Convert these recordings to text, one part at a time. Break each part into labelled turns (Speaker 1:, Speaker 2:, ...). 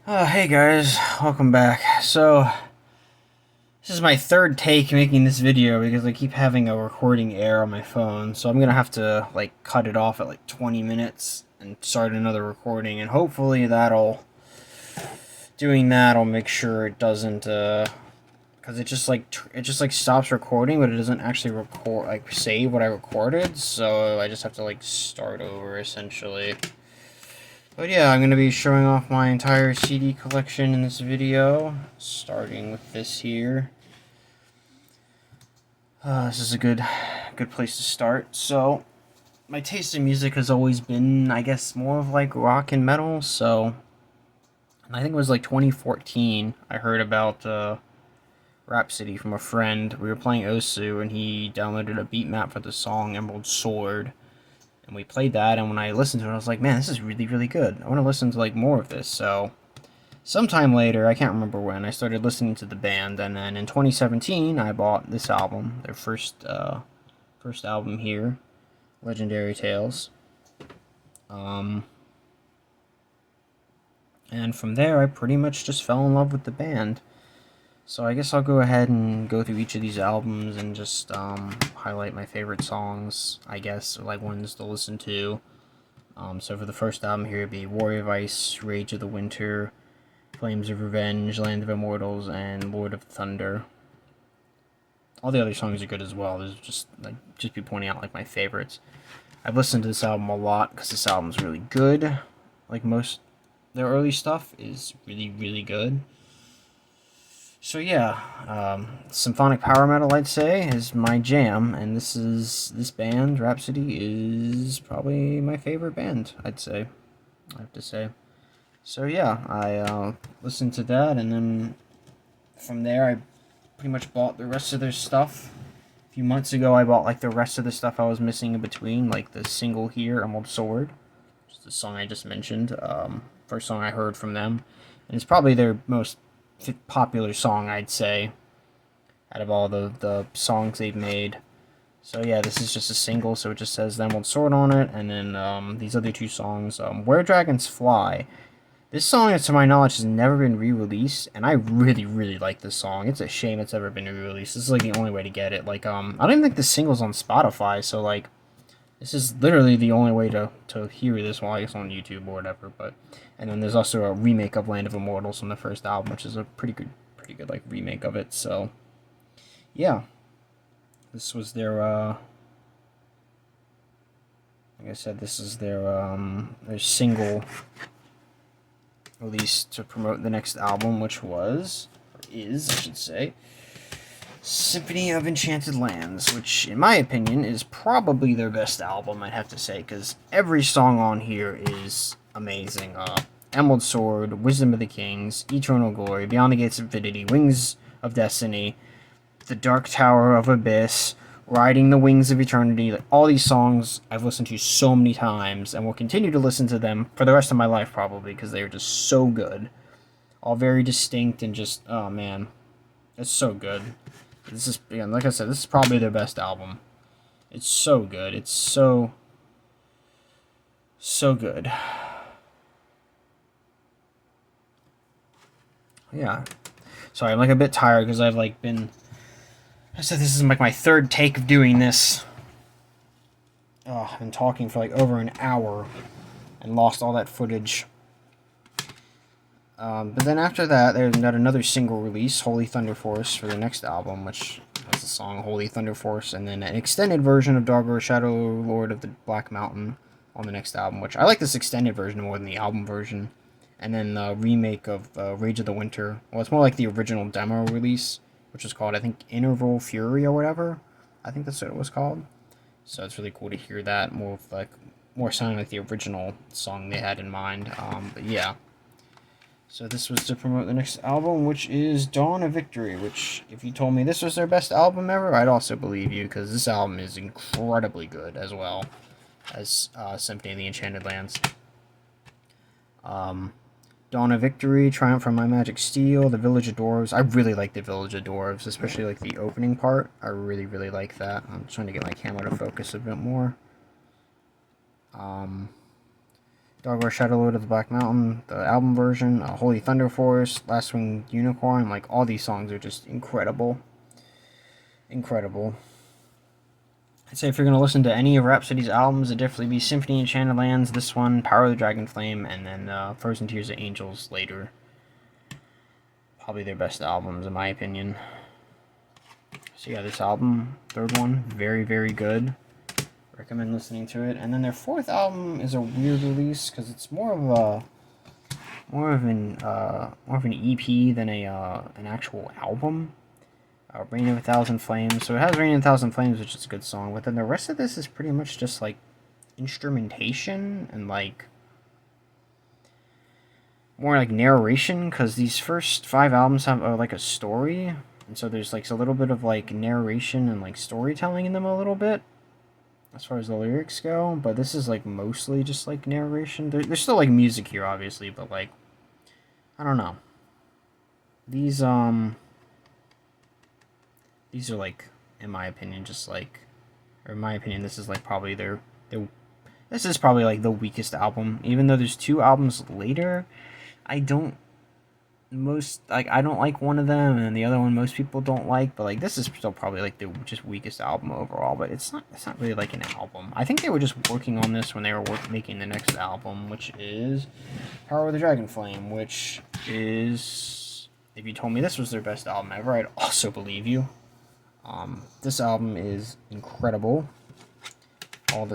Speaker 1: Hey guys, welcome back. So, this is my third take making this video because I keep having a recording error on my phone, so I'm gonna have to, like, cut it off at, like, 20 minutes and start another recording, and hopefully doing that'll make sure it doesn't, because it just stops recording, but it doesn't actually save what I recorded, so I just have to, like, start over, essentially. But yeah, I'm going to be showing off my entire CD collection in this video, starting with this here. This is a good place to start. So, my taste in music has always been, I guess, more of like rock and metal. So, I think it was like 2014. I heard about Rhapsody from a friend. We were playing Osu, and he downloaded a beat map for the song Emerald Sword. And we played that, and when I listened to it, I was like, man, this is really, really good. I want to listen to like more of this. So, sometime later, I can't remember when, I started listening to the band, and then in 2017, I bought this album, their first album here, Legendary Tales. Um, and from there, I pretty much just fell in love with the band. So I guess I'll go ahead and go through each of these albums and just highlight my favorite songs, I guess, or like ones to listen to. So for the first album here, it'd be Warrior of Ice, Rage of the Winter, Flames of Revenge, Land of Immortals, and Lord of Thunder. All the other songs are good as well. There's just be pointing out like my favorites. I've listened to this album a lot because this album's really good. Like most their early stuff is really, really good. So yeah, symphonic power metal, I'd say, is my jam, and this band, Rhapsody, is probably my favorite band, I'd say. I have to say. So yeah, I listened to that, and then from there, I pretty much bought the rest of their stuff. A few months ago, I bought like the rest of the stuff I was missing in between, like the single here, Emerald Sword, which is the song I just mentioned. First song I heard from them, and it's probably their most popular song, I'd say, out of all the songs they've made. So yeah, this is just a single, so it just says the Emerald Sword on it, and then these other two songs, Where Dragons Fly. This song, to my knowledge, has never been re-released, and I really, really like this song. It's a shame it's ever been re-released. This is like the only way to get it. Like, I don't even think the single's on Spotify, so like, this is literally the only way to hear this. Well, I guess on YouTube or whatever. But and then there's also a remake of Land of Immortals from the first album, which is a pretty good like remake of it. So, yeah, this was their. Like I said, this is their single released to promote the next album, which was, or is, I should say, Symphony of Enchanted Lands, which, in my opinion, is probably their best album, I'd have to say, because every song on here is amazing. Emerald Sword, Wisdom of the Kings, Eternal Glory, Beyond the Gates of Infinity, Wings of Destiny, The Dark Tower of Abyss, Riding the Wings of Eternity. Like, all these songs I've listened to so many times and will continue to listen to them for the rest of my life probably because they are just so good. All very distinct and just, oh man, it's so good. This is, again, like I said, this is probably their best album. It's so good. It's so good. Yeah. Sorry, I'm like a bit tired because I've like been. I said this is like my third take of doing this. Oh, I've been talking for like over an hour and lost all that footage. But then after that, there's another single release, Holy Thunder Force, for the next album, which has the song Holy Thunder Force, and then an extended version of Doggo Shadow Lord of the Black Mountain on the next album, which I like this extended version more than the album version. And then the remake of Rage of the Winter. Well, it's more like the original demo release, which was called, I think, Interval Fury or whatever. I think that's what it was called. So it's really cool to hear that more sounding like the original song they had in mind. But yeah. So this was to promote the next album, which is Dawn of Victory, which, if you told me this was their best album ever, I'd also believe you, because this album is incredibly good as well as Symphony of the Enchanted Lands. Dawn of Victory, Triumph from My Magic Steel, The Village of Dwarves. I really like The Village of Dwarves, especially like the opening part. I really, really like that. I'm trying to get my camera to focus a bit more. Dogware Shadowlord of the Black Mountain, the album version, Holy Thunder Force, Last Winged Unicorn. Like, all these songs are just incredible. Incredible. I'd say if you're going to listen to any of Rhapsody's albums, it'd definitely be Symphony of Enchanted Lands, this one, Power of the Dragon Flame, and then Frozen Tears of Angels later. Probably their best albums, in my opinion. So yeah, this album, third one, very, very good. Recommend listening to it. And then their fourth album is a weird release because it's more of an EP than an actual album. Rain of a Thousand Flames. So it has Rain of a Thousand Flames, which is a good song. But then the rest of this is pretty much just like instrumentation and like more like narration, because these first 5 albums have like a story, and so there's like a little bit of like narration and like storytelling in them a little bit as far as the lyrics go. But this is like mostly just like narration. There's still like music here, obviously, but like I don't know. These are like, in my opinion, just like, or in my opinion, this is like probably this is probably like the weakest album. Even though there's 2 albums later, I don't like one of them, and the other one most people don't like. But like this is still probably like the just weakest album overall. But it's not really like an album. I think they were just working on this when they were making the next album, which is Power of the Dragon Flame, which is, if you told me this was their best album ever, I'd also believe you. This album is incredible. All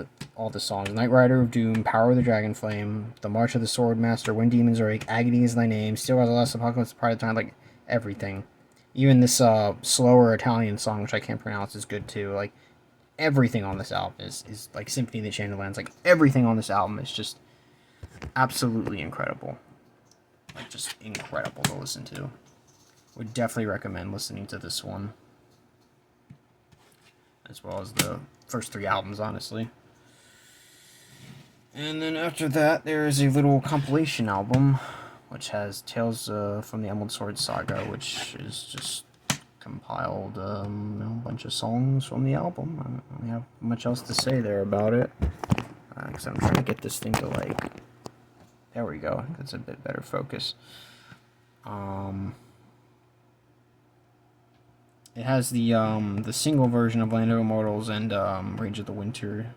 Speaker 1: the songs: Knight Rider of Doom, Power of the Dragon Flame, The March of the Sword Master, When Demons Awake, Agony is Thy Name, Still As the Last Apocalypse, Pride of Time, like everything. Even this slower Italian song, which I can't pronounce, is good too. Like everything on this album is like Symphony of the Enchanted Lands. Like everything on this album is just absolutely incredible. Like just incredible to listen to. Would definitely recommend listening to this one, as well as the first 3 albums, honestly. And then after that, there is a little compilation album, which has Tales from the Emerald Sword Saga, which is just compiled a bunch of songs from the album. I don't really have much else to say there about it, because I'm trying to get this thing to like, there we go, that's a bit better focus. It has the single version of Land of Immortals and Rage of the Winter,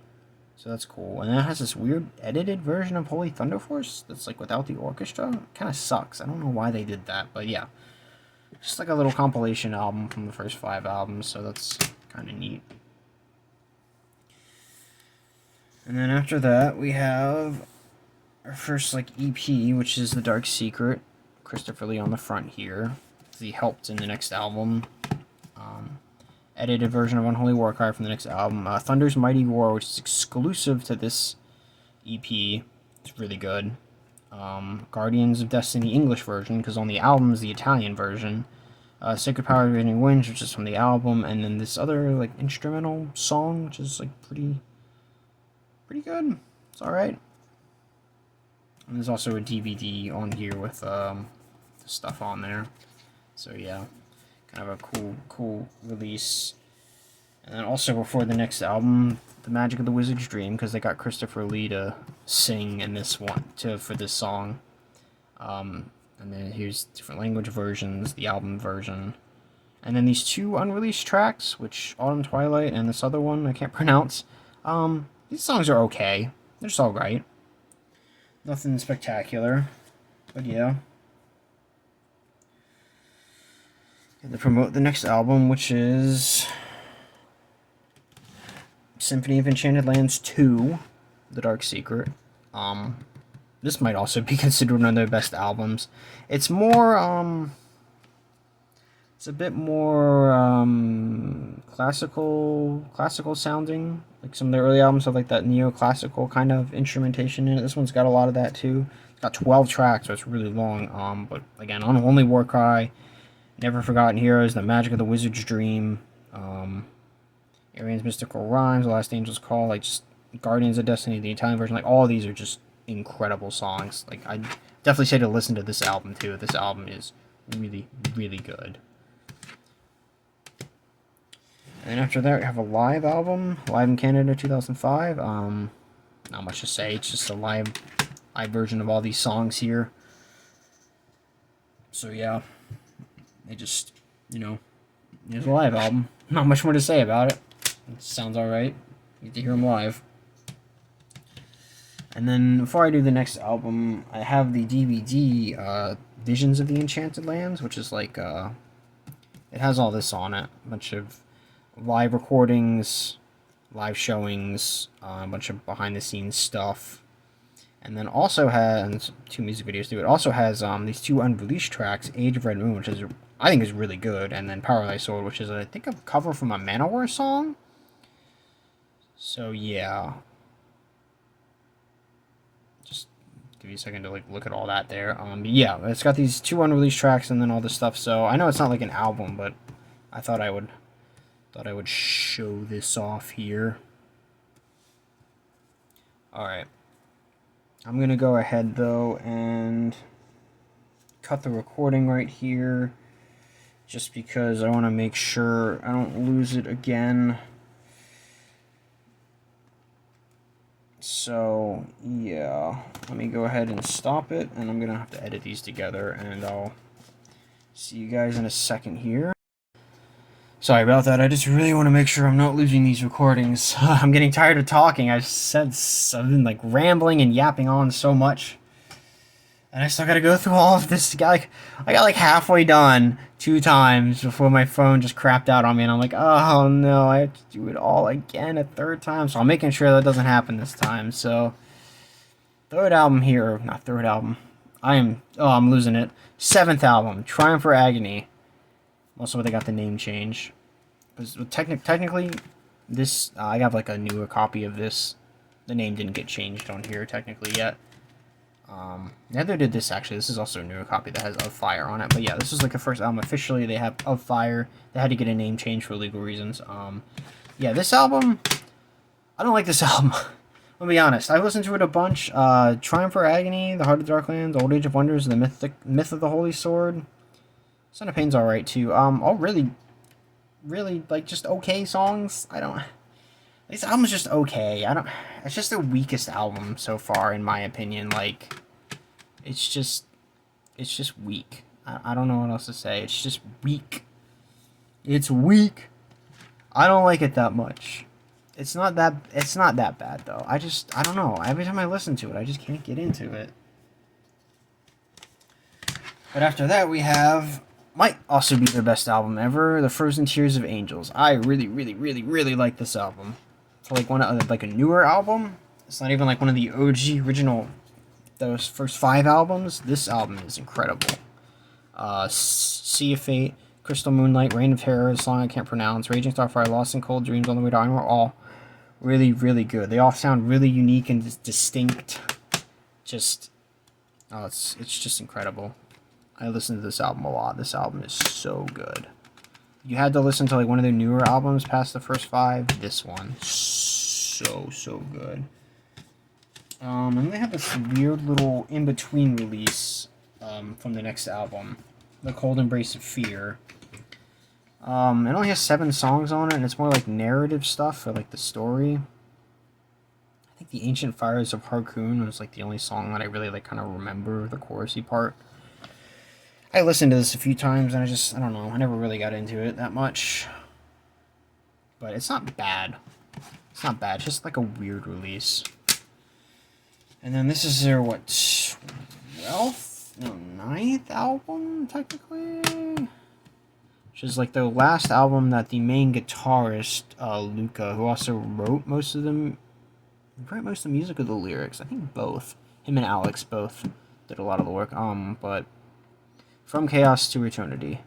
Speaker 1: so that's cool. And then it has this weird edited version of Holy Thunder Force that's like without the orchestra. Kind of sucks. I don't know why they did that, but yeah, just like a little compilation album from the first 5 albums, so that's kind of neat. And then after that, we have our first like EP, which is The Dark Secret. Christopher Lee on the front here. He helped in the next album. Edited version of Unholy Warcry from the next album. Thunder's Mighty War, which is exclusive to this EP. It's really good. Guardians of Destiny English version, because on the album is the Italian version. Sacred Power of Raging Winds, which is from the album, and then this other like instrumental song, which is like pretty good. It's all right. And there's also a DVD on here with the stuff on there. So yeah, kind of a cool release. And then also before the next album, The Magic of the Wizard's Dream, because they got Christopher Lee to sing in this one for this song. And then here's different language versions, the album version. And then these 2 unreleased tracks, which Autumn Twilight and this other one I can't pronounce. These songs are okay. They're just alright. Nothing spectacular. But yeah. And to promote the next album, which is Symphony of Enchanted Lands 2, The Dark Secret. This might also be considered one of their best albums. It's more, it's a bit more, classical sounding. Like some of their early albums have like that neoclassical kind of instrumentation in it. This one's got a lot of that too. It's got 12 tracks, so it's really long. But again, Unholy Warcry, Never Forgotten Heroes, The Magic of the Wizard's Dream, Arian's Mystical Rhymes, The Last Angel's Call, like just Guardians of Destiny, the Italian version, like all of these are just incredible songs. Like I definitely say to listen to this album too. This album is really, really good. And after that, we have a live album, live in Canada 2005. Not much to say. It's just a live live version of all these songs here. So yeah, they just, it's a live album. Not much more to say about it. It sounds alright. You get to hear them live. And then before I do the next album, I have the DVD, Visions of the Enchanted Lands, which is like, it has all this on it. A bunch of live recordings, live showings, a bunch of behind-the-scenes stuff. And then also has 2 music videos too. It also has these 2 unreleased tracks, Age of Red Moon, which is, I think, is really good, and then Power Thy Sword, which is, I think, a cover from a Manowar song. So yeah, just give you a second to like look at all that there. Yeah, it's got these 2 unreleased tracks and then all this stuff. So I know it's not like an album, but I thought I would show this off here. All right. I'm going to go ahead, though, and cut the recording right here, just because I want to make sure I don't lose it again. So, yeah, let me go ahead and stop it, and I'm going to have to edit these together, and I'll see you guys in a second here. Sorry about that. I just really want to make sure I'm not losing these recordings. I'm getting tired of talking. I've been like rambling and yapping on so much, and I still got to go through all of this. I got like halfway done 2 times before my phone just crapped out on me, and I'm like, oh no, I have to do it all again a 3rd time. So I'm making sure that doesn't happen this time. So 3rd album here, not 3rd album. I'm losing it. 7th album, Triumph or Agony. Also, they got the name change. Because technically, this I have like a newer copy of this. The name didn't get changed on here technically yet. Neither did this actually. This is also a newer copy that has Of Fire on it. But yeah, this is like the first album officially. They have Of Fire. They had to get a name change for legal reasons. Yeah, this album, I don't like this album. I'll be honest. I listened to it a bunch. Triumph or Agony, The Heart of the Darklands, Old Age of Wonders, The Myth of the Holy Sword. Son of Pain's alright too. All really like just okay songs. This album's just okay. It's just the weakest album so far in my opinion. Like, it's just weak. I don't know what else to say. It's just weak. It's weak. I don't like it that much. It's not that bad though. I don't know. Every time I listen to it, I just can't get into it. But after that, we have, might also be their best album ever, The Frozen Tears of Angels. I really like this album. For like like a newer album, it's not even like one of the OG original, those first 5 albums. This album is incredible. Sea of Fate, Crystal Moonlight, Reign of Terror, The Song I Can't Pronounce, Raging Starfire, Lost in Cold Dreams, On the Way to Iron are all really good. They all sound really unique and distinct. Just, it's just incredible. I listened to this album a lot. This album is so good. You had to listen to like one of their newer albums past the first 5. This one, so good. And they have this weird little in-between release from the next album, The Cold Embrace of Fear. It only has 7 songs on it, and it's more like narrative stuff for like the story. I think The Ancient Fires of Harkoon was like the only song that I really like kind of remember the chorusy part. I listened to this a few times, and I don't know, I never really got into it that much. But it's not bad. It's not bad, it's just like a weird release. And then this is their, 12th? No, 9th album, technically? Which is like the last album that the main guitarist, Luca, who also wrote most of the music of the lyrics. I think both. Him and Alex both did a lot of the work. But From Chaos to Eternity.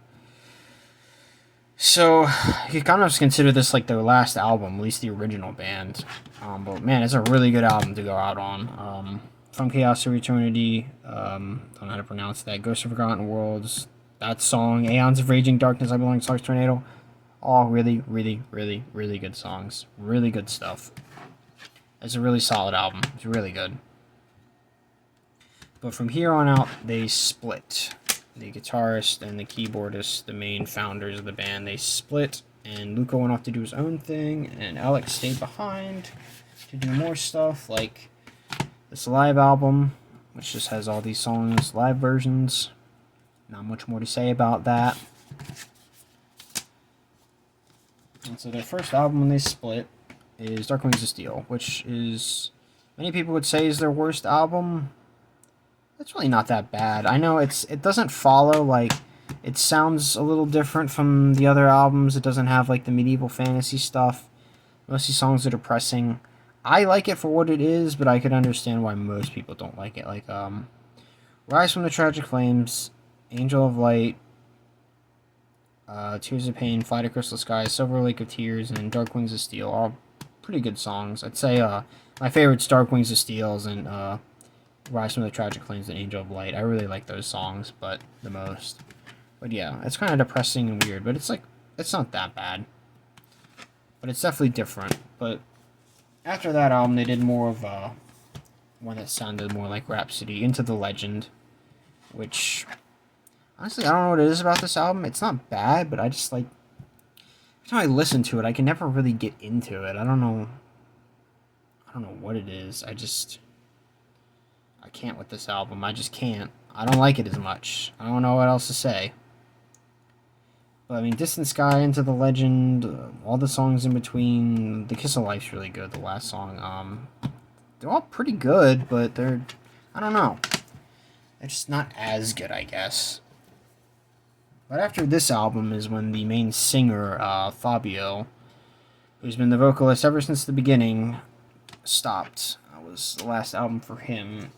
Speaker 1: So, you kind of consider this like their last album, at least the original band. But man, it's a really good album to go out on. From Chaos to Eternity, don't know how to pronounce that, Ghosts of Forgotten Worlds, that song, Aeons of Raging Darkness, I Belong to Stark's Tornado. All really good songs. Really good stuff. It's a really solid album. It's really good. But from here on out, they split. The guitarist and the keyboardist, the main founders of the band, they split, and Luca went off to do his own thing, and Alex stayed behind to do more stuff, like this live album, which just has all these songs, live versions. Not much more to say about that. And so their first album when they split is Dark Wings of Steel, which is, many people would say, is their worst album. It's really not that bad. I know it doesn't follow, like, it sounds a little different from the other albums. It doesn't have, like, the medieval fantasy stuff. Most of these songs are depressing. I like it for what it is, but I could understand why most people don't like it. Like, Rise from the Tragic Flames, Angel of Light, Tears of Pain, Fly to Crystal Skies, Silver Lake of Tears, and Dark Wings of Steel, all pretty good songs. I'd say my favorite's Dark Wings of Steel and Rise from the Tragic Flames and Angel of Light. I really like those songs, but the most. But yeah, it's kind of depressing and weird, but it's like, it's not that bad. But it's definitely different. But after that album, they did more of one that sounded more like Rhapsody, Into the Legend, which, honestly, I don't know what it is about this album. It's not bad, but I just, like, every time I listen to it, I can never really get into it. I don't know what it is. I can't with this album. I just can't. I don't like it as much. I don't know what else to say. But, I mean, Distant Sky, Into the Legend, all the songs in between. The Kiss of Life's really good, the last song. They're all pretty good, but they're, I don't know. They're just not as good, I guess. But after this album is when the main singer, Fabio, who's been the vocalist ever since the beginning, stopped. That was the last album for him.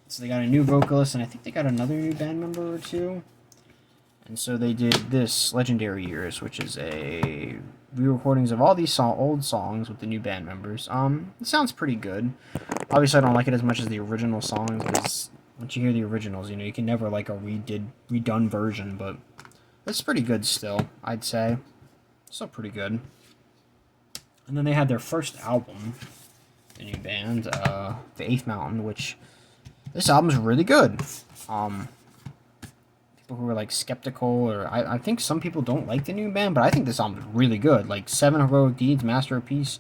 Speaker 1: So they got a new vocalist, and I think they got another new band member or two. And so they did this, Legendary Years, which is a re-recordings of all these old songs with the new band members. It sounds pretty good. Obviously, I don't like it as much as the original songs, because once you hear the originals, you know, you can never like a redone version, but it's pretty good still, I'd say. Still pretty good. And then they had their first album, the new band, The Eighth Mountain, which, this album's really good. People who are, like, skeptical, or I think some people don't like the new band, but I think this album's really good. Like, Seven Heroic Deeds, Master of Peace,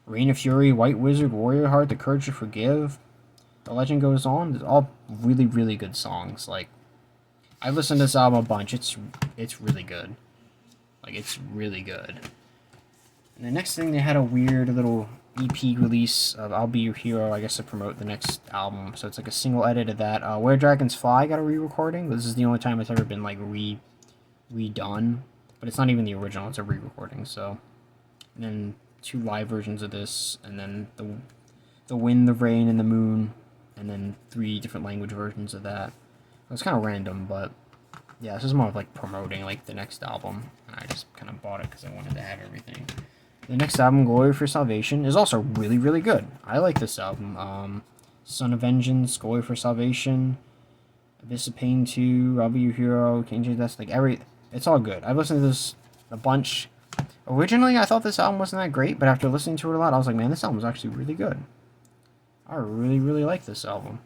Speaker 1: Reign of Fury, White Wizard, Warrior Heart, The Courage to Forgive, The Legend Goes On. It's all really, really good songs. Like, I've listened to this album a bunch. It's really good. Like, it's really good. And the next thing, they had a weird little EP release of I'll Be Your Hero, I guess, to promote the next album. So it's like a single edit of that. Where Dragons Fly got a re-recording. This is the only time it's ever been, like, redone. But it's not even the original, it's a re-recording, so. And then 2 live versions of this, and then the Wind, the Rain, and the Moon, and then 3 different language versions of that. It's kind of random, but yeah, this is more of, like, promoting, like, the next album. And I just kind of bought it because I wanted to have everything. The next album, Glory for Salvation, is also really, really good. I like this album. Son of Vengeance, Glory for Salvation, Abyss of Pain 2, I'll Be Your Hero, King James, that's like it's all good. I've listened to this a bunch. Originally, I thought this album wasn't that great, but after listening to it a lot, I was like, man, this album's actually really good. I really, really like this album.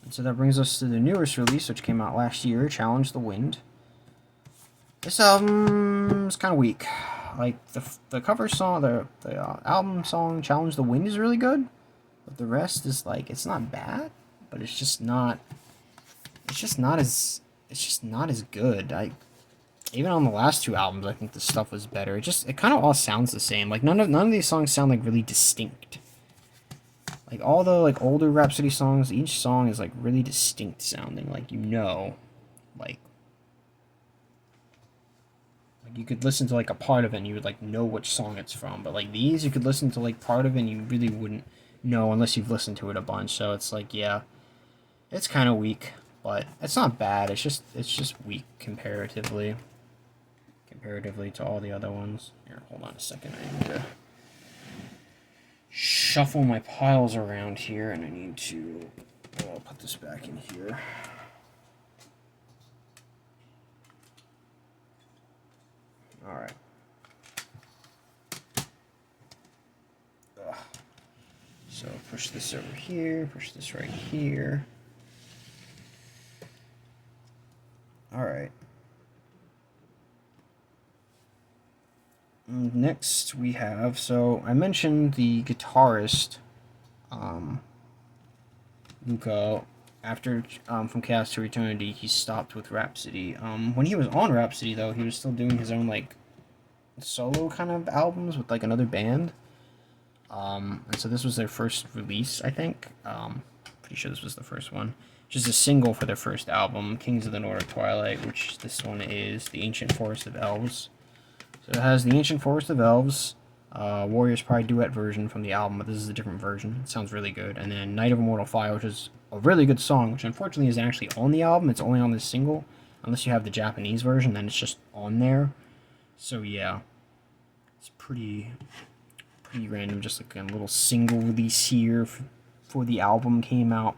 Speaker 1: And so that brings us to the newest release, which came out last year, Challenge the Wind. This album is kind of weak. Like, the cover song, the album song, Challenge the Wind, is really good. But the rest is, like, it's not bad, but it's just not as good. Even on the last 2 albums, I think the stuff was better. It kind of all sounds the same. Like, none of these songs sound, like, really distinct. Like, all the, like, older Rhapsody songs, each song is, like, really distinct sounding. Like, you know, like, you could listen to, like, a part of it and you would, like, know which song it's from. But, like, these, you could listen to, like, part of it and you really wouldn't know unless you've listened to it a bunch. So it's like, yeah, it's kind of weak, but it's not bad. It's just weak comparatively to all the other ones. Here, hold on a second. I need to shuffle my piles around here, and I need to, I'll put this back in here. Alright. So push this over here, push this right here. Alright. Next we have, so I mentioned the guitarist, Luca, after From Chaos to Eternity, he stopped with Rhapsody. When he was on Rhapsody, though, he was still doing his own, like, solo kind of albums with, like, another band. And so this was their first release, I think. Pretty sure this was the first one. Just a single for their first album, Kings of the Nordic Twilight, which this one is The Ancient Forest of Elves. So it has The Ancient Forest of Elves, Warrior's Pride duet version from the album, but this is a different version. It sounds really good. And then Night of Immortal Fire, which is a really good song, which unfortunately isn't actually on the album. It's only on this single. Unless you have the Japanese version, then it's just on there. So yeah, it's pretty random. Just like a little single release here for the album came out.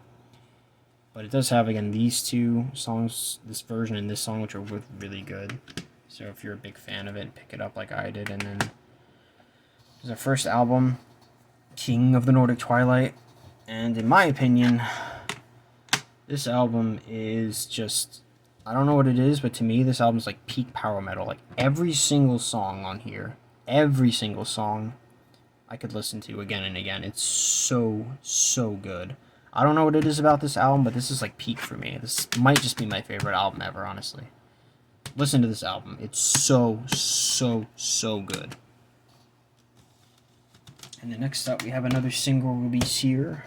Speaker 1: But it does have, again, these two songs, this version and this song, which are both really good. So if you're a big fan of it, pick it up like I did. And then there's our first album, King of the Nordic Twilight. And in my opinion, this album is just, I don't know what it is, but to me, this album is like peak power metal. Like every single song on here, every single song I could listen to again and again. It's so good. I don't know what it is about this album, but this is like peak for me. This might just be my favorite album ever, honestly. Listen to this album. It's so good. And then next up, we have another single release here,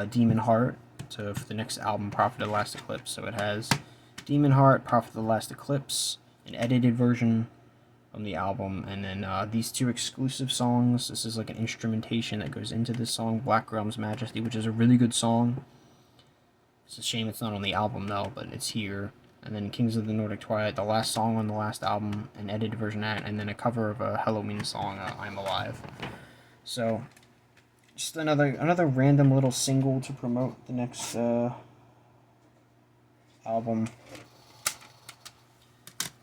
Speaker 1: Demon Heart. So for the next album, Prophet of the Last Eclipse. So it has Demon Heart, Prophet of the Last Eclipse, an edited version from the album, and then these two exclusive songs. This is like an instrumentation that goes into this song, Black Realm's Majesty, which is a really good song. It's a shame it's not on the album though, but it's here. And then Kings of the Nordic Twilight, the last song on the last album, an edited version of that, and then a cover of a Halloween song, I'm Alive. So just another random little single to promote the next album,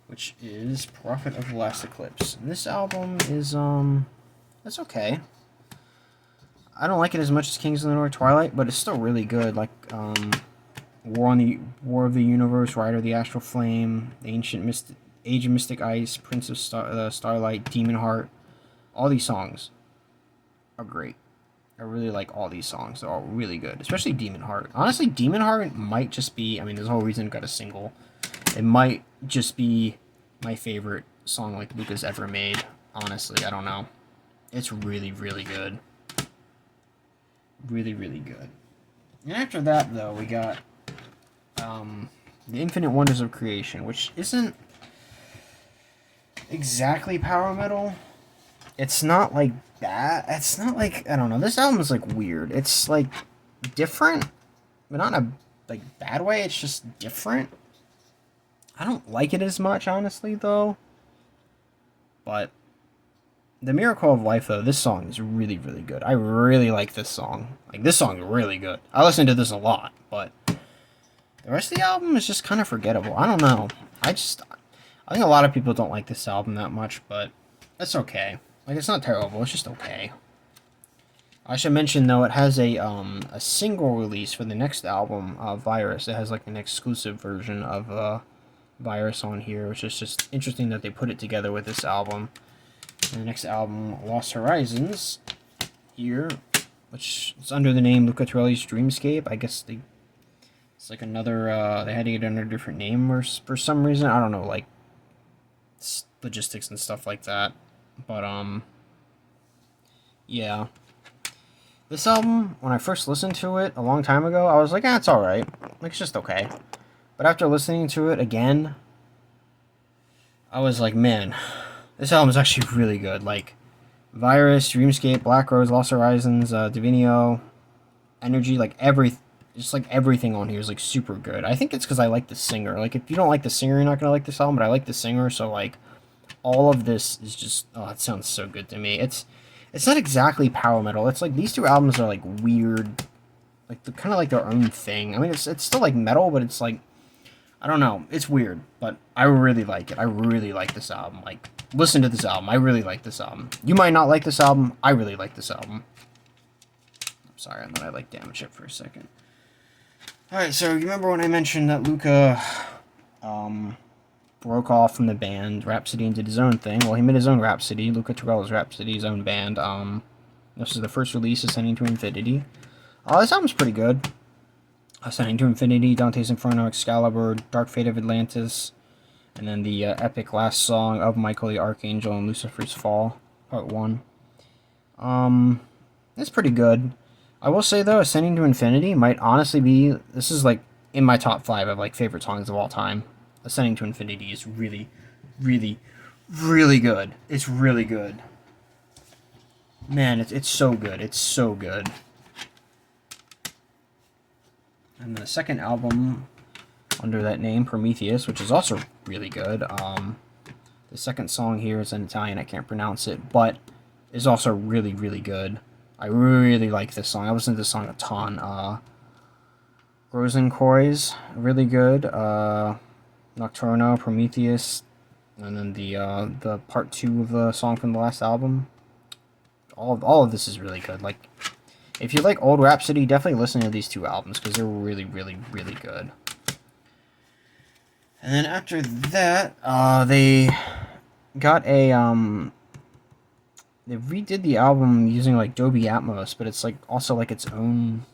Speaker 1: which is Prophet of the Last Eclipse. And this album is, it's okay. I don't like it as much as Kings of the North Twilight, but it's still really good. Like, War of the Universe, Rider of the Astral Flame, Age of Mystic Ice, Prince of Starlight, Demon Heart. All these songs are great. I really like all these songs. They're all really good, especially Demon Heart. Honestly, Demon Heart might just be, I mean, there's a whole reason it got a single. It might just be my favorite song like Luca's ever made. Honestly, I don't know. It's really good. Really good. And after that, though, we got The Infinite Wonders of Creation, which isn't exactly power metal. It's not like that. It's not like, I don't know. This album is like weird. It's like different, but not in a like bad way. It's just different. I don't like it as much, honestly, though. But The Miracle of Life, though, this song is really good. I really like this song. Like, this song is really good. I listen to this a lot, but the rest of the album is just kind of forgettable. I don't know. I think a lot of people don't like this album that much, but that's okay. Like, it's not terrible. It's just okay. I should mention, though, it has a single release for the next album, Virus. It has, like, an exclusive version of Virus on here, which is just interesting that they put it together with this album. And the next album, Lost Horizons, here, which is under the name Luca Torelli's Dreamscape. I guess it's like another, they had to get under a different name or for some reason. I don't know, like, logistics and stuff like that. But, yeah. This album, when I first listened to it a long time ago, I was like, it's alright. Like, it's just okay. But after listening to it again, I was like, man, this album is actually really good. Like, Virus, Dreamscape, Black Rose, Lost Horizons, Divinio, Energy, like, everything on here is, like, super good. I think it's because I like the singer. Like, if you don't like the singer, you're not gonna like this album, but I like the singer, so, like, all of this is just, oh, it sounds so good to me. It's not exactly power metal. It's like, these two albums are, like, weird, like, they're kind of like their own thing. I mean, it's still, like, metal, but it's, like, I don't know. It's weird, but I really like it. I really like this album. Like, listen to this album. I really like this album. You might not like this album. I really like this album. I'm sorry, I thought I like damage it for a second. Alright, so you remember when I mentioned that Luca broke off from the band Rhapsody and did his own thing? Well, he made his own Rhapsody, Luca Torello's Rhapsody, his own band. This is the first release, Ascending to Infinity. This album's pretty good. Ascending to Infinity, Dante's Inferno, Excalibur, Dark Fate of Atlantis, and then the epic last song of Michael the Archangel and Lucifer's Fall, Part 1. It's pretty good. I will say though, Ascending to Infinity might honestly be, this is like in my top 5 of like favorite songs of all time. Ascending to Infinity is really, really, really good. It's really good. Man, it's so good. It's so good. And the second album under that name, Prometheus, which is also really good. The second song here is in Italian. I can't pronounce it, but is also really, really good. I really like this song. I listen to this song a ton. Rosenkreuz, really good. Nocturno, Prometheus, and then the part 2 of the song from the last album. All of this is really good. Like, if you like old Rhapsody, definitely listen to these 2 albums because they're really, really, really good. And then after that, they got a they redid the album using like Dolby Atmos, but it's like also like its own.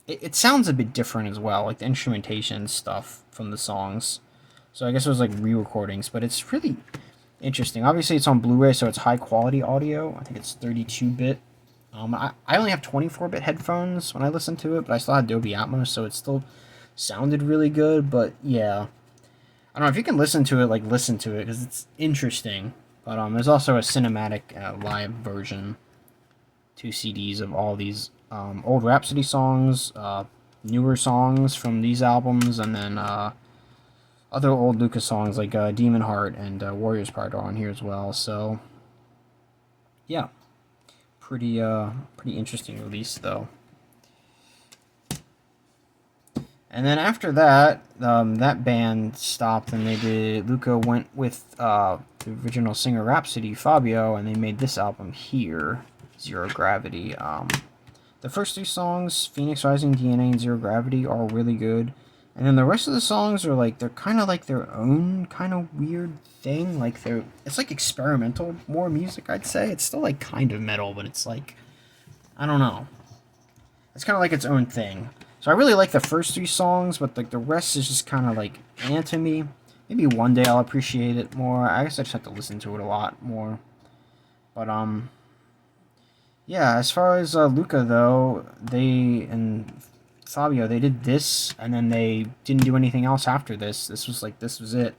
Speaker 1: It sounds a bit different as well, like the instrumentation stuff from the songs. So I guess it was like re-recordings, but it's really interesting. Obviously, it's on Blu-ray, so it's high quality audio. I think it's 32-bit. I only have 24-bit headphones when I listen to it, but I still had Dolby Atmos, so it still sounded really good. But yeah, I don't know if you can listen to it, like listen to it, because it's interesting. But there's also a cinematic live version, 2 CDs of all these old Rhapsody songs, newer songs from these albums, and then other old Lucas songs like Demon Heart and Warrior's Pride are on here as well. So yeah, pretty interesting release though. And then after that, that band stopped, and Luca went with the original singer Rhapsody, Fabio, and they made this album here, Zero Gravity. The first 3 songs, Phoenix Rising, DNA, and Zero Gravity, are really good. And then the rest of the songs are like, they're kind of like their own kind of weird thing. Like it's like experimental more music, I'd say. It's still like kind of metal, but it's like, I don't know. It's kind of like its own thing. So I really like the first 3 songs, but like the rest is just kind of like to me. Maybe one day I'll appreciate it more. I guess I just have to listen to it a lot more. But yeah. As far as Luca though, and Fabio, they did this, and then they didn't do anything else after this. This was it.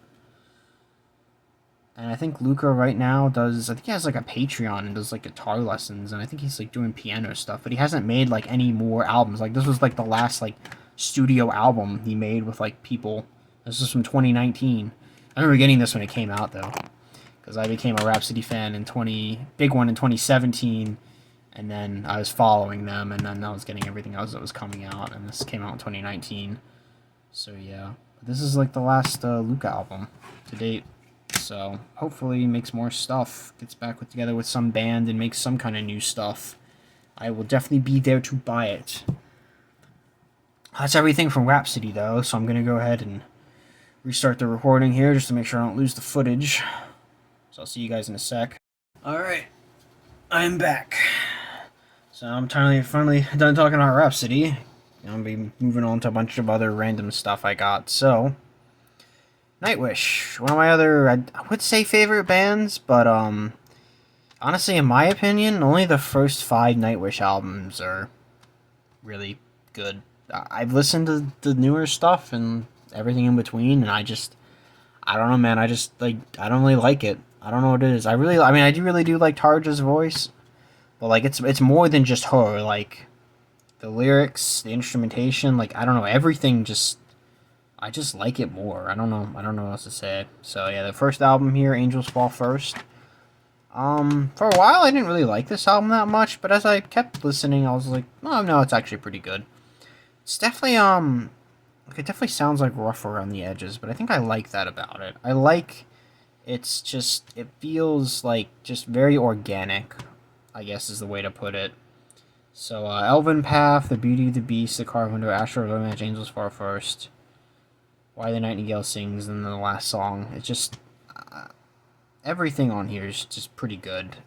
Speaker 1: And I think Luca right now I think he has like a Patreon and does like guitar lessons, and I think he's like doing piano stuff, but he hasn't made like any more albums. Like this was like the last like studio album he made with like people. This is from 2019. I remember getting this when it came out though, because I became a Rhapsody fan big one in 2017, and then I was following them, and then I was getting everything else that was coming out, and this came out in 2019. So yeah, this is like the last Luca album to date. So hopefully he makes more stuff, gets back together with some band and makes some kind of new stuff. I will definitely be there to buy it. That's everything from Rhapsody though, so I'm going to go ahead and restart the recording here just to make sure I don't lose the footage. So I'll see you guys in a sec. Alright, I'm back. So I'm finally done talking about Rhapsody. I'll be moving on to a bunch of other random stuff I got. So Nightwish, one of my other, I would say favorite bands, but honestly, in my opinion, only the first 5 Nightwish albums are really good. I've listened to the newer stuff and everything in between, and I don't know, man. I don't really like it. I don't know what it is. I really do like Tarja's voice, but like it's more than just her. Like the lyrics, the instrumentation, like I don't know, everything I just like it more. I don't know what else to say. So yeah, the first album here, Angels Fall First. For a while I didn't really like this album that much, but as I kept listening, I was like, oh no, it's actually pretty good. It's definitely it definitely sounds like rough around the edges, but I think I like that about it. It feels like just very organic, I guess is the way to put it. So Elven Path, The Beauty of the Beast, The Carpenter, Astro Romance, Angels Fall First, Why the Nightingale Sings, and then the last song. It's just everything on here is just pretty good.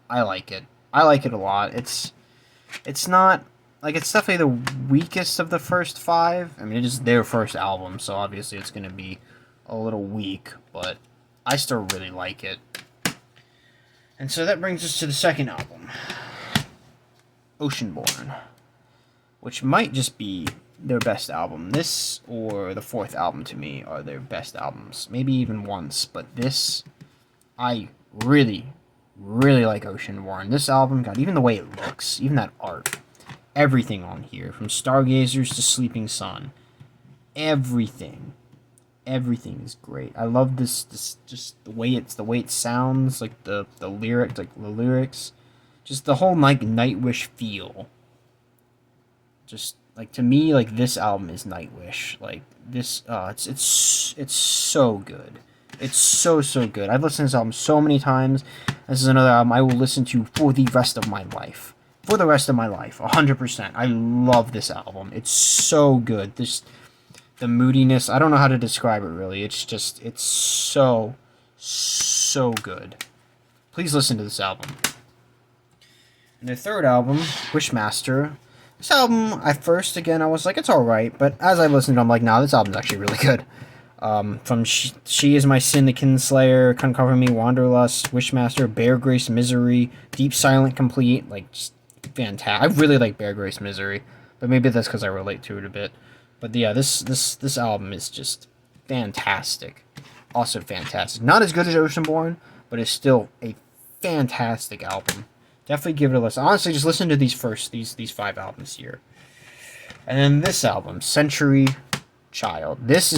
Speaker 1: I like it. I like it a lot. It's not like, it's definitely the weakest of the first five. I mean, it is their first album, so obviously it's gonna be a little weak, but I still really like it. And so that brings us to the second album, Oceanborn, which might just be their best album. This or the fourth album to me are their best albums. Maybe even once, but this, I really, really like Oceanborn. This album, God, even the way it looks, even that art, everything on here, from Stargazers to Sleeping Sun, everything is great. I love this just the way it sounds, like the lyrics, just the whole like Nightwish feel. Just like, to me, like, this album is Nightwish. Like, this, it's so good. It's so good. I've listened to this album so many times. This is another album I will listen to for the rest of my life. For the rest of my life, 100%. I love this album. It's so good. The moodiness, I don't know how to describe it really. It's just, it's so good. Please listen to this album. And their third album, Wishmaster. This album, at first, again, I was like, it's alright, but as I listened to it, I'm like, nah, this album's actually really good. From She Is My Sin, The Kinslayer, Couldn't Cover Me, Wanderlust, Wishmaster, Bear Grace Misery, Deep Silent Complete, like, just fantastic. I really like Bear Grace Misery, but maybe that's because I relate to it a bit. But yeah, this album is just fantastic. Also fantastic. Not as good as Oceanborn, but it's still a fantastic album. Definitely give it a listen. Honestly, just listen to these five albums here. And then this album, Century Child. This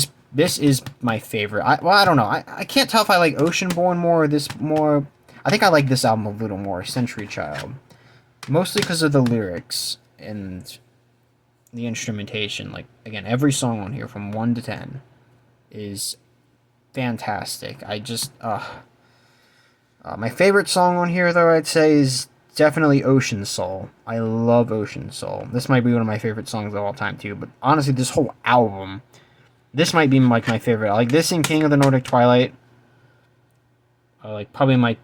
Speaker 1: is my favorite. I don't know. I can't tell if I like Oceanborn more or this more. I think I like this album a little more, Century Child. Mostly because of the lyrics and the instrumentation. Like, again, every song on here from 1 to 10 is fantastic. I just my favorite song on here, though, I'd say, is definitely Ocean Soul. I love Ocean Soul. This might be one of my favorite songs of all time too, but honestly, this whole album, this might be like my favorite. I like this and King of the Nordic Twilight. Like, probably my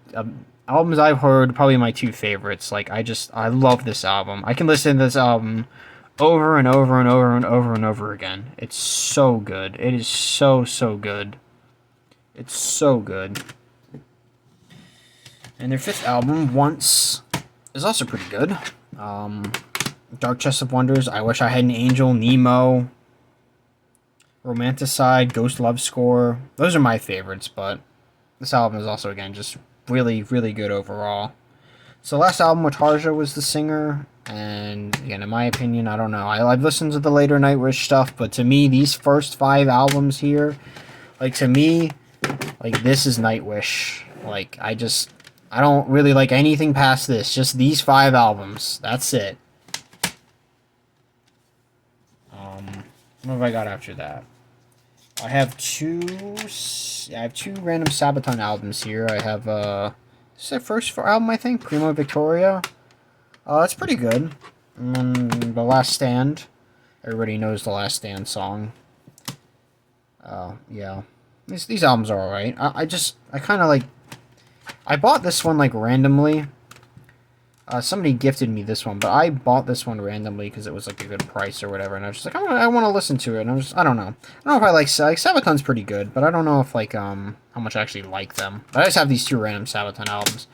Speaker 1: albums I've heard, probably my two favorites. Like, I love this album. I can listen to this album over and over and over and over and over again. It's so good. It is so good. It's so good. And their fifth album, Once, is also pretty good. Dark Chest of Wonders, I Wish I Had an Angel, Nemo, Romanticide, Ghost Love Score. Those are my favorites, but this album is also, again, just really good overall. So last album with Tarja was the singer, and again, in my opinion, I don't know. I've listened to the later Nightwish stuff, but to me, these first 5 albums here, like, to me, like, this is Nightwish. Like, I don't really like anything past this. Just these 5 albums. That's it. What have I got after that? I have two random Sabaton albums here. I have this is their first album, I think, Primo Victoria. It's pretty good. And then The Last Stand. Everybody knows The Last Stand song. Yeah. These albums are alright. I kind of like, I bought this one, like, randomly. Somebody gifted me this one, but I bought this one randomly because it was, like, a good price or whatever, and I was just like, I want to listen to it, and I don't know. I don't know if I like Sabaton's pretty good, but I don't know if, like, how much I actually like them. But I just have these 2 random Sabaton albums.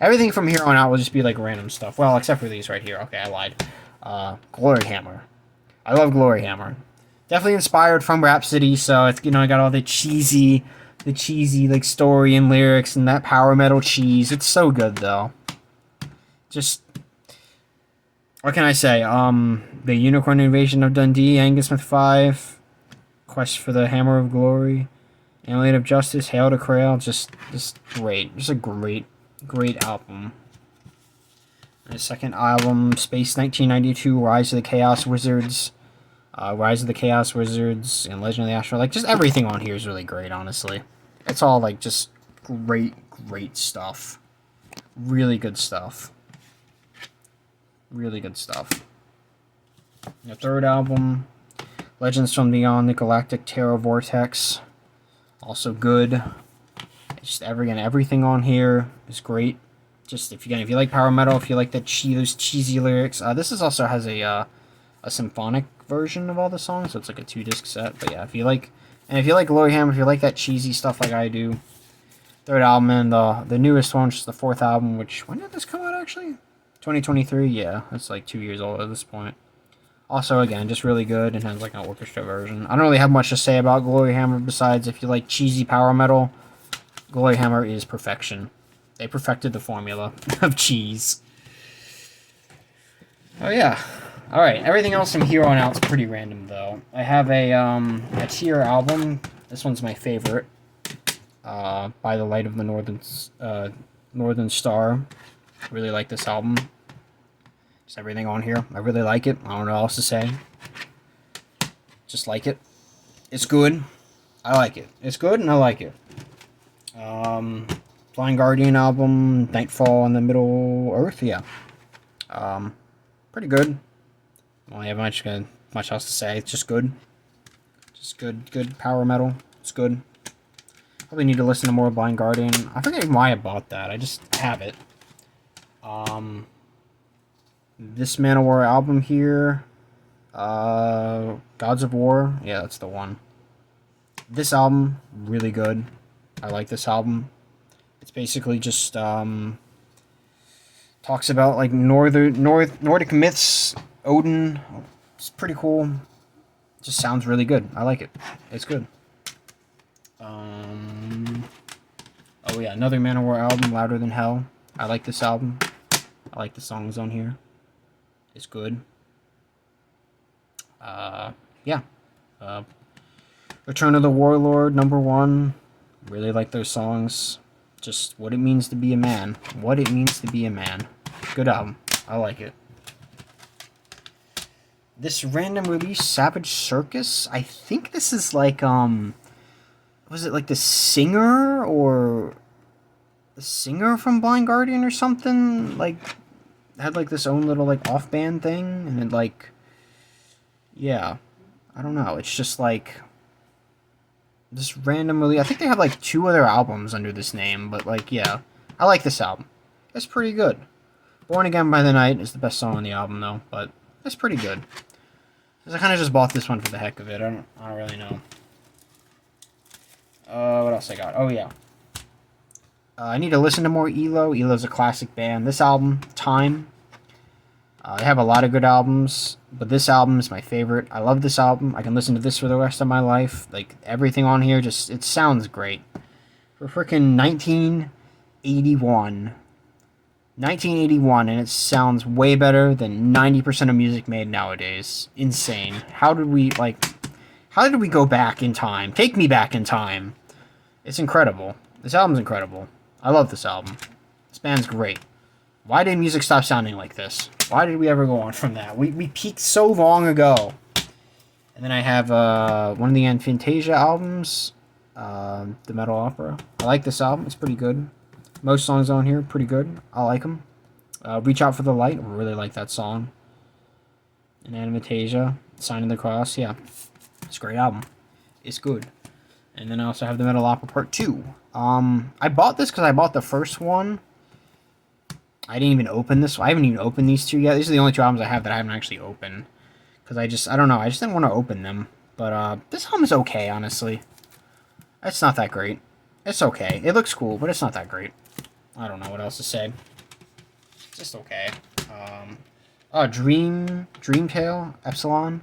Speaker 1: Everything from here on out will just be, like, random stuff. Well, except for these right here. Okay, I lied. Glory Hammer. I love Glory Hammer. Definitely inspired from Rhapsody, so it's, I got all the cheesy, like, story and lyrics and that power metal cheese. It's so good, though. Just, what can I say? The Unicorn Invasion of Dundee, Angus Smith 5, Quest for the Hammer of Glory, Amulet of Justice, Hail to Krail. Just great. Just a great album. And the second album, Space 1992, Rise of the Chaos Wizards. Rise of the Chaos Wizards and Legend of the Astral. Like, just everything on here is really great, honestly. It's all, like, just great stuff. Really good stuff. Really good stuff. The third album, Legends from Beyond the Galactic Terror Vortex. Also good. Just everything on here is great. Just if you like power metal, if you like those cheesy lyrics, this is also has a symphonic version of all the songs, so it's like a 2-disc set. But yeah, if you like Glory Hammer, if you like that cheesy stuff like I do, third album and the newest one, which is the fourth album. Which when did this come out actually? 2023. Yeah, it's like 2 years old at this point. Also, again, just really good and has like an orchestra version. I don't really have much to say about Glory Hammer besides if you like cheesy power metal, Glory Hammer is perfection. They perfected the formula of cheese. Oh yeah. Alright, everything else from here on out is pretty random though. I have a tier album. This one's my favorite. By the Light of the Northern Star. Really like this album. Just everything on here. I really like it. I don't know what else to say. Just like it. It's good. I like it. It's good and I like it. Blind Guardian album, Nightfall in the Middle Earth, yeah. Pretty good. I don't have much else to say. It's just good. Just good power metal. It's good. Probably need to listen to more Blind Guardian. I forget why I bought that. I just have it. This Manowar album here, Gods of War, yeah, that's the one. This album, really good. I like this album. It's basically just talks about like Nordic myths, Odin. It's pretty cool. Just sounds really good. I like it. It's good. Oh yeah, another Manowar album, Louder Than Hell. I like this album. I like the songs on here. It's good. Yeah. Return of the Warlord, #1. Really like those songs. Just what it means to be a man. What it means to be a man. Good album. I like it. This random release, Savage Circus. I think this is like, was it like the singer or the singer from Blind Guardian or something? Like, had like this own little like off-band thing, and it like, yeah, I don't know. It's just like this randomly. I think they have like 2 other albums under this name, but like, yeah, I like this album. It's pretty good. Born Again by the Night is the best song on the album though, but it's pretty good. I kind of just bought this one for the heck of it. I don't really know. What else I got? Oh yeah. I need to listen to more ELO. ELO's a classic band. This album, Time. They have a lot of good albums, but this album is my favorite. I love this album. I can listen to this for the rest of my life. Like, everything on here just, it sounds great. For freaking 1981. 1981, and it sounds way better than 90% of music made nowadays. Insane. How did we go back in time? Take me back in time. It's incredible. This album's incredible. I love this album. This band's great. Why did music stop sounding like this? Why did we ever go on from that? We peaked so long ago. And then I have one of the Aphantasia albums, the Metal Opera. I like this album. It's pretty good. Most songs on here, pretty good. I like them. Reach Out for the Light. I really like that song. And Aphantasia, Sign of the Cross. Yeah, it's a great album. It's good. And then I also have the Metal Opera Part 2. I bought this because I bought the first one. I didn't even open this. I haven't even opened these 2 yet. These are the only 2 albums I have that I haven't actually opened. Because I don't know. I just didn't want to open them. But this album's okay, honestly. It's not that great. It's okay. It looks cool, but it's not that great. I don't know what else to say. It's just okay. Dream Tale, Epsilon.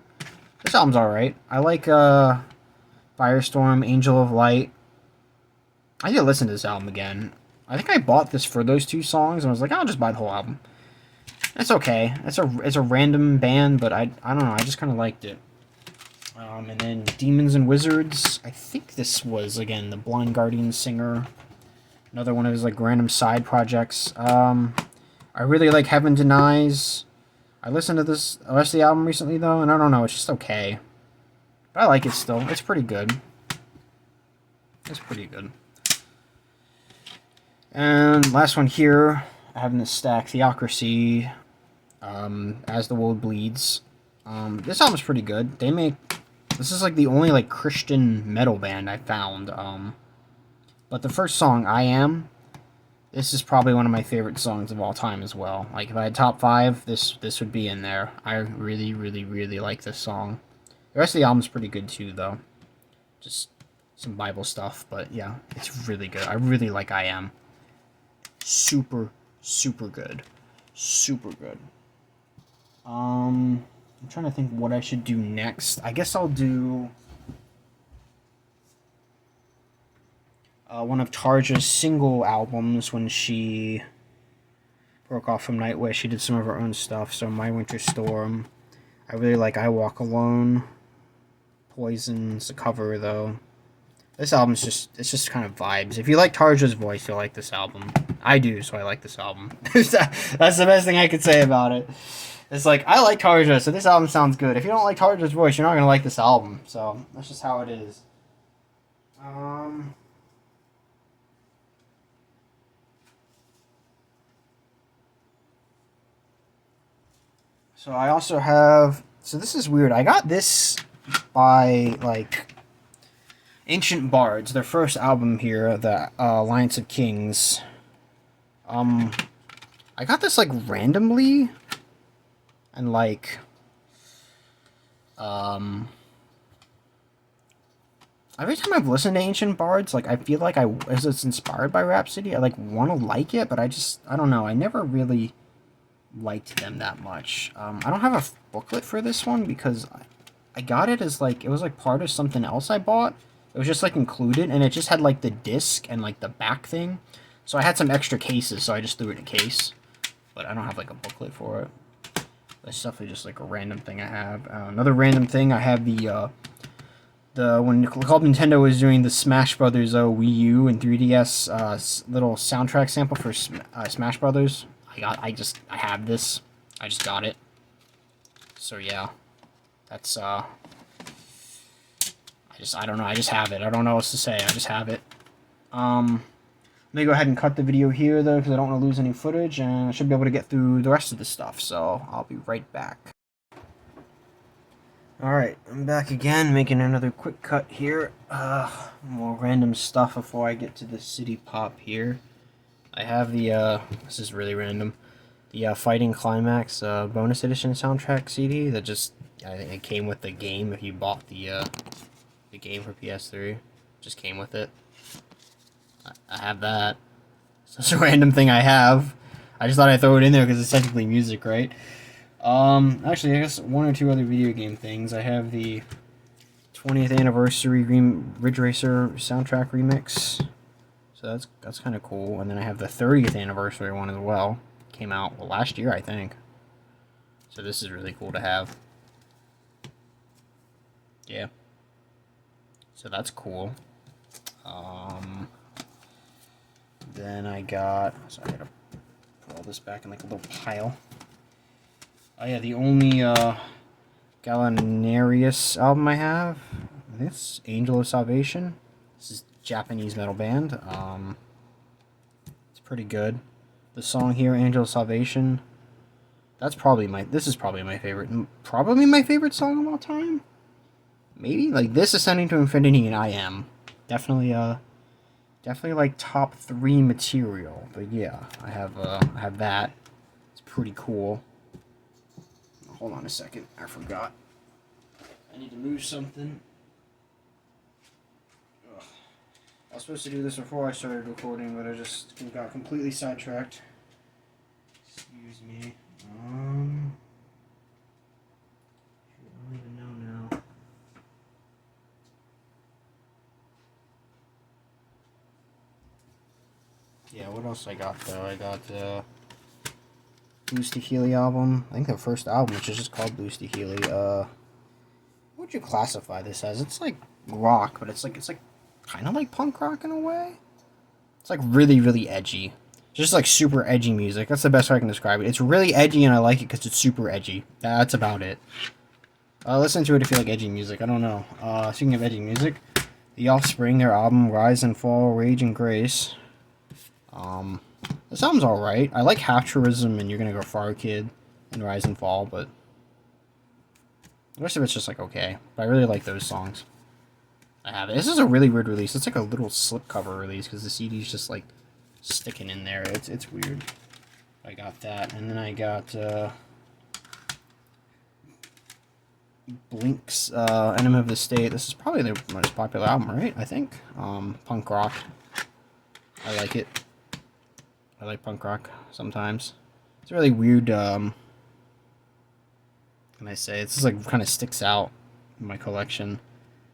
Speaker 1: This album's alright. I like Firestorm, Angel of Light. I need to listen to this album again. I think I bought this for those 2 songs, and I was like, I'll just buy the whole album. It's okay. It's a random band, but I don't know. I just kind of liked it. And then Demons and Wizards. I think this was, again, the Blind Guardian singer. Another one of his, like, random side projects. I really like Heaven Denies. I listened to the rest of the album recently, though, and I don't know. It's just okay. But I like it still. It's pretty good. It's pretty good. And last one here, I have in this stack, Theocracy, As the World Bleeds. This album's pretty good. This is like the only like Christian metal band I found. But the first song, I Am, This is probably one of my favorite songs of all time as well. Like if I had top 5, this would be in there. I really, really, really like this song. The rest of the album's pretty good too, though. Just some Bible stuff, but yeah, it's really good. I really like I Am. Super, super good. Super good. I'm trying to think what I should do next. I guess I'll do one of Tarja's single albums when she broke off from Nightwish. She did some of her own stuff. So My Winter Storm. I really like I Walk Alone. Poison's a cover though. This album's just kind of vibes. If you like Tarja's voice, you'll like this album. I do, so I like this album. That's the best thing I could say about it. It's like, I like Tarja, so this album sounds good. If you don't like Tarja's voice, you're not gonna like this album. So that's just how it is. So I also have. So this is weird. I got this by like Ancient Bards, their first album here, the Alliance of Kings. I got this like randomly, and like, every time I've listened to Ancient Bards, like I feel like as it's inspired by Rhapsody, I like want to like it, but I don't know. I never really liked them that much. I don't have a booklet for this one because I got it as like, it was like part of something else I bought. It was just like included, and it just had like the disc and like the back thing. So I had some extra cases, so I just threw it in a case. But I don't have like a booklet for it. That's definitely just like a random thing I have. Another random thing, I have the when Club Nintendo was doing the Smash Brothers Wii U and 3DS little soundtrack sample for Smash Brothers. I have this. I just got it. So yeah, that's I don't know. I just have it. I don't know what else to say. I just have it. Let me go ahead and cut the video here, though, because I don't want to lose any footage, and I should be able to get through the rest of the stuff, so I'll be right back. Alright, I'm back again, making another quick cut here. More random stuff before I get to the city pop here. I have the, this is really random, the Fighting Climax bonus edition soundtrack CD that just, I think it came with the game if you bought the game for PS3. Just came with it. I have that. It's just a random thing I have. I just thought I'd throw it in there because it's technically music, right? Actually, I guess one or two other video game things. I have the 20th anniversary Ridge Racer soundtrack remix. So that's kind of cool. And then I have the 30th anniversary one as well. Came out last year, I think. So this is really cool to have. Yeah. So that's cool. Then I got, so I gotta put all this back in like a little pile. Oh yeah, the only Gallinarius album I have, this Angel of Salvation. This is a Japanese metal band. It's pretty good. The song here, Angel of Salvation, this is probably my favorite song of all time. Maybe like this, Ascending to Infinity, and I Am. Definitely like top 3 material. But yeah, I have that. It's pretty cool. Hold on a second, I forgot. I need to move something. Ugh. I was supposed to do this before I started recording, but I just got completely sidetracked. Excuse me. I don't even know now. Yeah, what else I got though? I got the Blues to Healy album. I think the first album, which is just called Blues to Healy. What would you classify this as? It's like rock, but it's like kind of like punk rock in a way. It's like really, really edgy. Just like super edgy music. That's the best way I can describe it. It's really edgy, and I like it because it's super edgy. That's about it. Listen to it if you like edgy music. I don't know. Speaking of edgy music, The Offspring, their album Rise and Fall, Rage and Grace. This album's alright. I like Half Tourism and You're Gonna Go Far, Kid, and Rise and Fall, but the rest of it's just like okay. But I really like those songs. I have it. This is a really weird release. It's like a little slipcover release because the CD's just like sticking in there. It's weird. I got that, and then I got Blink's Enemy of the State. This is probably their most popular album, right? I think. Punk rock. I like it. I like punk rock sometimes. It's really weird. Can I say it's just like kind of sticks out in my collection.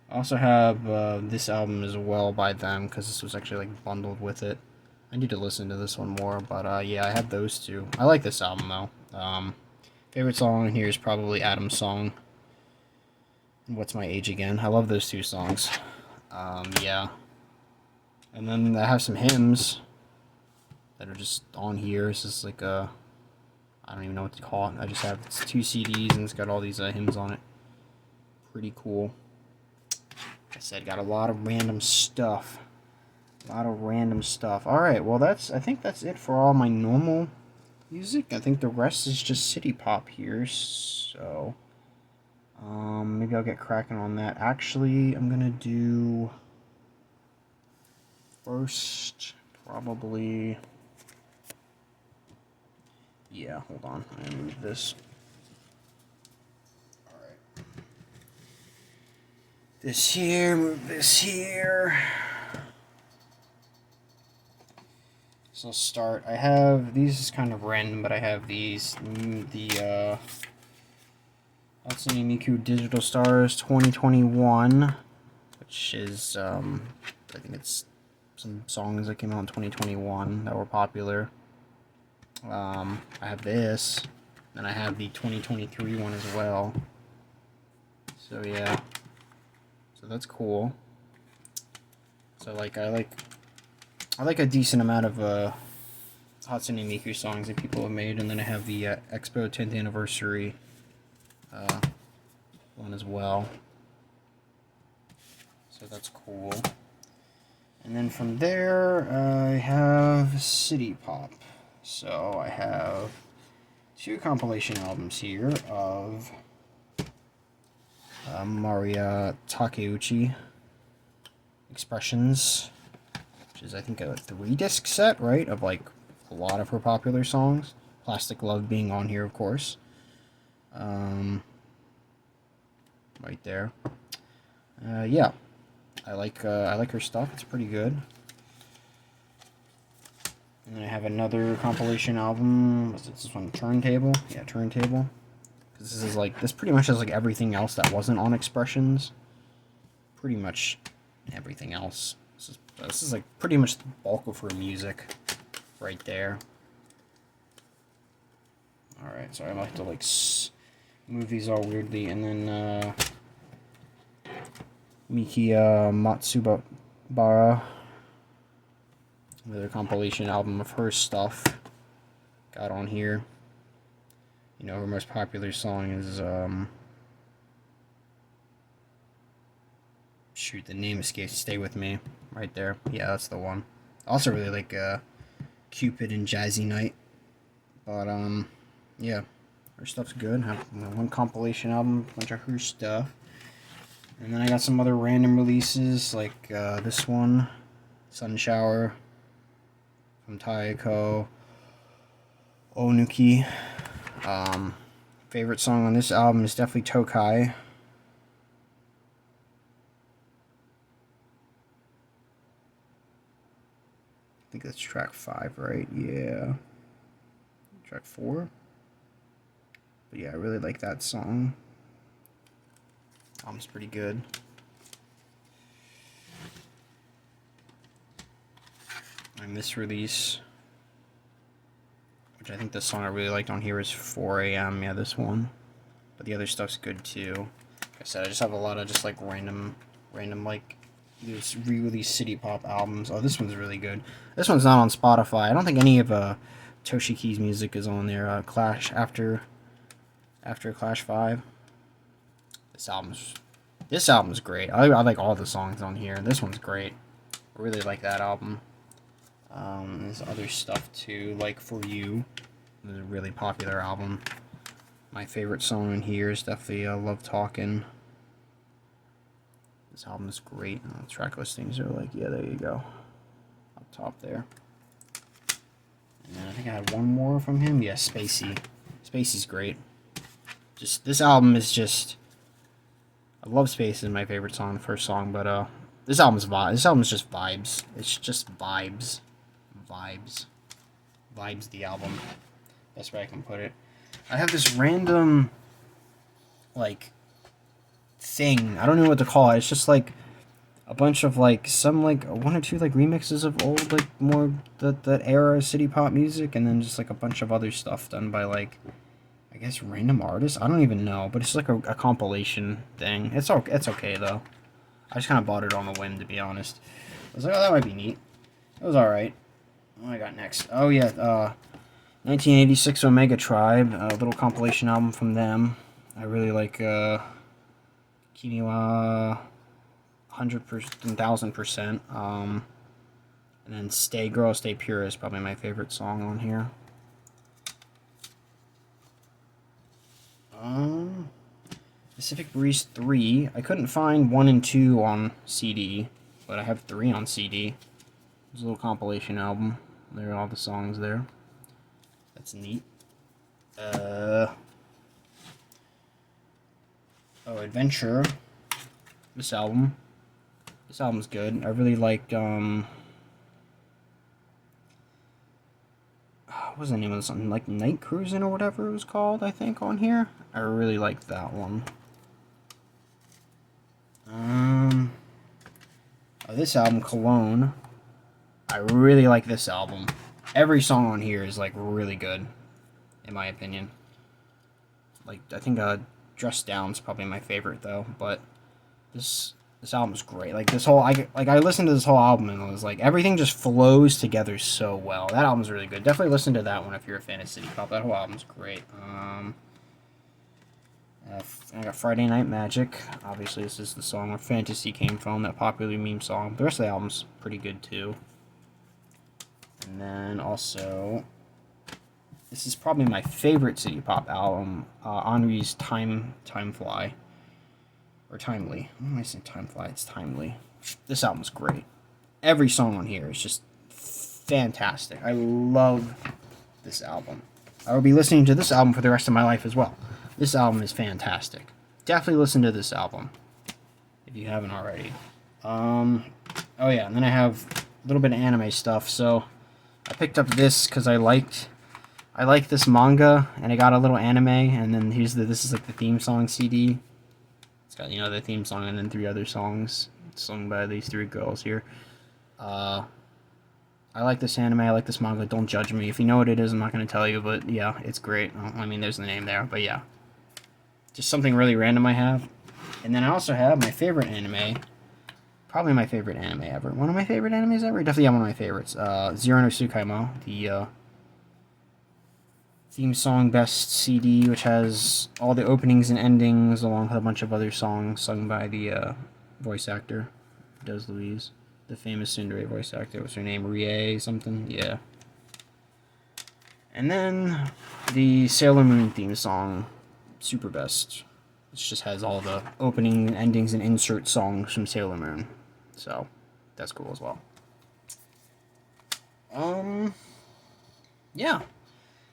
Speaker 1: I also have this album as well by them because this was actually like bundled with it. I need to listen to this one more, but yeah, I have those two. I like this album though. Favorite song in here is probably Adam's Song. What's My Age Again? I love those two songs. Yeah. And then I have some hymns that are just on here. It's just like I don't even know what to call it. I just have two CDs and it's got all these hymns on it. Pretty cool. Like I said, got a lot of random stuff. Alright, well I think that's it for all my normal music. I think the rest is just city pop here, so maybe I'll get cracking on that. Actually, I'm gonna do first probably, yeah, hold on, I'm gonna move this. Alright. This here, move this here. So I'll start. I have, these is kind of random, but I have these, the Hatsune Miku Digital Stars 2021, which is, I think it's some songs that came out in 2021 that were popular. I have this, and I have the 2023 one as well. So yeah, so that's cool. So like I like a decent amount of Hatsune Miku songs that people have made, and then I have the Expo 10th Anniversary one as well. So that's cool. And then from there, I have City Pop. So I have two compilation albums here of Maria Takeuchi Expressions, which is I think a 3-disc set, right, of like a lot of her popular songs. Plastic Love being on here, of course. Right there. Yeah, I like her stuff. It's pretty good. And then I have another compilation album. What's this one? Turntable. Yeah, Turntable. This is like, this pretty much has like everything else that wasn't on Expressions. Pretty much everything else. This is like pretty much the bulk of her music right there. Alright, so I like to like move these all weirdly, and then Miki Matsubara, another compilation album of her stuff, got on here. You know, her most popular song is shoot, the name escapes. Stay With Me, right there. Yeah, that's the one. I also really like Cupid and Jazzy Night, but yeah, her stuff's good. I have one compilation album, a bunch of her stuff, and then I got some other random releases like this one, Sun Shower from Taeko Onuki. Favorite song on this album is definitely Tokai. I think that's track 5, right? Yeah. Track 4. But yeah, I really like that song. Album's pretty good. And this release, which I think the song I really liked on here is 4 AM. Yeah, this one. But the other stuff's good too. Like I said, I just have a lot of just like random like these re-release city pop albums. Oh, this one's really good. This one's not on Spotify. I don't think any of Toshiki's music is on there. Clash after Clash 5. This album's great. I like all the songs on here. This one's great. I really like that album. There's other stuff too, like For You. It's a really popular album. My favorite song in here is definitely Love Talkin'. This album is great. The track listings are like, yeah, there you go. Up top there. And I think I had one more from him. Yeah, Spacey. Spacey's great. Just this album is just. I love Space is my favorite song, the first song, but this album's just vibes. It's just vibes, vibes. The album. That's where I can put it. I have this random, like, thing. I don't know what to call it. It's just like a bunch of like some like one or two like remixes of old like more that era city pop music, and then just like a bunch of other stuff done by like I guess random artists. I don't even know, but it's like a compilation thing. It's okay though. I just kind of bought it on a whim, to be honest. I was like, oh, that might be neat. It was all right. What I got next? Oh yeah, 1986 Omega Tribe, a little compilation album from them. I really like Kiniwa 100%, 1000%. And then Stay Girl, Stay Pure is probably my favorite song on here. Pacific Breeze 3. I couldn't find 1 and 2 on CD, but I have 3 on CD. It's a little compilation album. There are all the songs there. That's neat. Oh, Adventure. This album. This album's good. I really liked, what was the name of the song? Like Night Cruising or whatever it was called, I think, on here. I really liked that one. This album, Cologne. I really like this album. Every song on here is, like, really good, in my opinion. Like, I think, Dress Down's probably my favorite, though, but this album's great. Like, I listened to this whole album, and it was, like, everything just flows together so well. That album's really good. Definitely listen to that one if you're a fan of city pop. That whole album's great. I got Friday Night Magic. Obviously, this is the song where Fantasy came from, that popular meme song. The rest of the album's pretty good, too. And then also, this is probably my favorite city pop album, Henri's Time Fly. Or Timely. Why am I saying Time Fly? It's Timely. This album's great. Every song on here is just fantastic. I love this album. I will be listening to this album for the rest of my life as well. This album is fantastic. Definitely listen to this album if you haven't already. Oh yeah, and then I have a little bit of anime stuff. So I picked up this because I like this manga, and I got a little anime, and then this is like the theme song CD. It's got, you know, the theme song and then 3 other songs sung by these 3 girls here. I like this anime, I like this manga. Don't judge me. If you know what it is, I'm not going to tell you, but yeah, it's great. I mean, there's the name there, but yeah. Just something really random I have. And then I also have my favorite anime. Probably my favorite anime ever. One of my favorite animes ever? Definitely one of my favorites. Zero no Tsukaimo, the theme song best CD, which has all the openings and endings, along with a bunch of other songs sung by the voice actor who does Louise. The famous Tsundere voice actor. What's her name? Rie something? Yeah. And then the Sailor Moon theme song, Super Best. This just has all the opening, endings, and insert songs from Sailor Moon. So, that's cool as well. Yeah.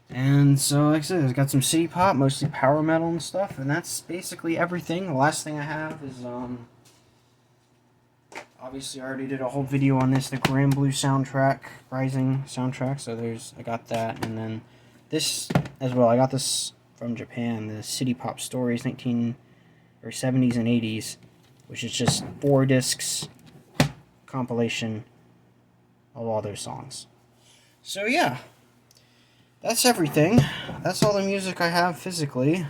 Speaker 1: And so, like I said, I've got some city pop, mostly power metal and stuff, and that's basically everything. The last thing I have is, obviously I already did a whole video on this, the Grand Blue soundtrack, Rising soundtrack, so I got that, and then this as well, I got this from Japan, the City Pop Stories 70s and 80s, which is just 4 discs compilation of all those songs. So yeah, that's everything. That's all the music I have physically.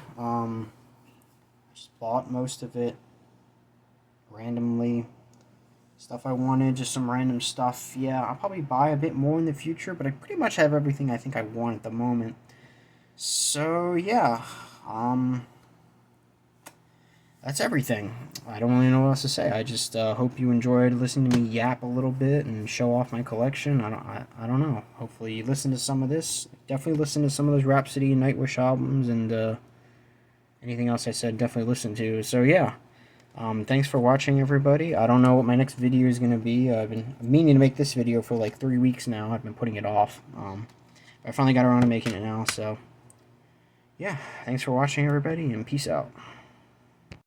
Speaker 1: Just bought most of it randomly. Stuff I wanted, just some random stuff. Yeah, I'll probably buy a bit more in the future, but I pretty much have everything I think I want at the moment. So yeah, that's everything. I don't really know what else to say. I just hope you enjoyed listening to me yap a little bit and show off my collection. I don't know. Hopefully you listen to some of this. Definitely listen to some of those Rhapsody and Nightwish albums, and anything else I said, definitely listen to. So yeah, thanks for watching, everybody. I don't know what my next video is going to be. I've been meaning to make this video for like 3 weeks now. I've been putting it off. I finally got around to making it now, so yeah, thanks for watching, everybody, and peace out.